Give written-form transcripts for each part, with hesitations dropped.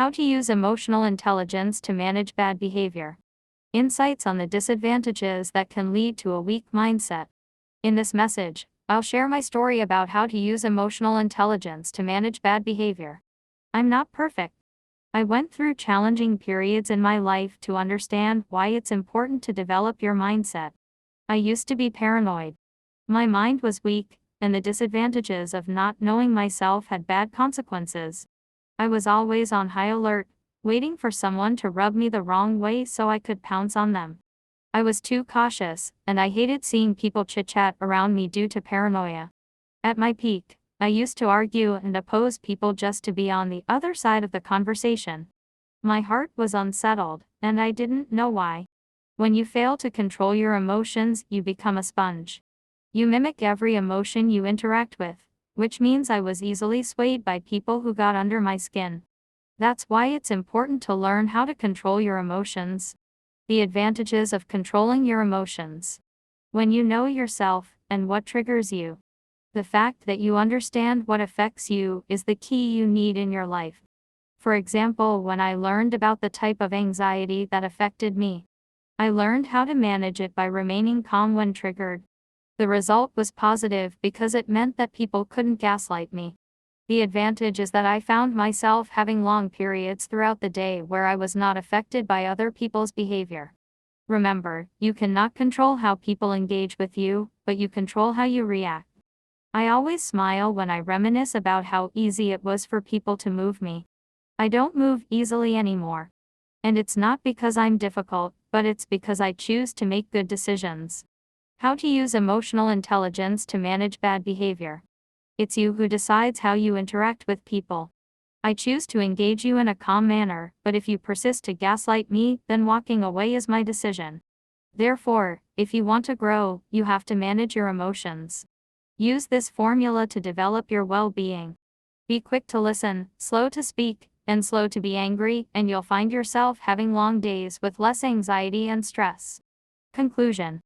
How to use emotional intelligence to manage bad behavior. Insights on the disadvantages that can lead to a weak mindset. In this message, I'll share my story about how to use emotional intelligence to manage bad behavior. I'm not perfect. I went through challenging periods in my life to understand why it's important to develop your mindset. I used to be paranoid. My mind was weak, and the disadvantages of not knowing myself had bad consequences. I was always on high alert, waiting for someone to rub me the wrong way so I could pounce on them. I was too cautious, and I hated seeing people chit-chat around me due to paranoia. At my peak, I used to argue and oppose people just to be on the other side of the conversation. My heart was unsettled, and I didn't know why. When you fail to control your emotions, you become a sponge. You mimic every emotion you interact with, which means I was easily swayed by people who got under my skin. That's why it's important to learn how to control your emotions. The advantages of controlling your emotions. When you know yourself and what triggers you, the fact that you understand what affects you is the key you need in your life. For example, when I learned about the type of anxiety that affected me, I learned how to manage it by remaining calm when triggered. The result was positive because it meant that people couldn't gaslight me. The advantage is that I found myself having long periods throughout the day where I was not affected by other people's behavior. Remember, you cannot control how people engage with you, but you control how you react. I always smile when I reminisce about how easy it was for people to move me. I don't move easily anymore. And it's not because I'm difficult, but it's because I choose to make good decisions. How to use emotional intelligence to manage bad behavior. It's you who decides how you interact with people. I choose to engage you in a calm manner, but if you persist to gaslight me, then walking away is my decision. Therefore, if you want to grow, you have to manage your emotions. Use this formula to develop your well-being. Be quick to listen, slow to speak, and slow to be angry, and you'll find yourself having long days with less anxiety and stress. Conclusion.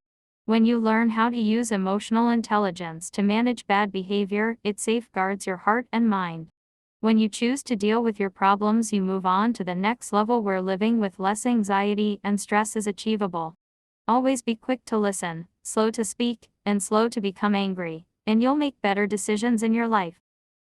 When you learn how to use emotional intelligence to manage bad behavior, it safeguards your heart and mind. When you choose to deal with your problems, you move on to the next level where living with less anxiety and stress is achievable. Always be quick to listen, slow to speak, and slow to become angry, and you'll make better decisions in your life.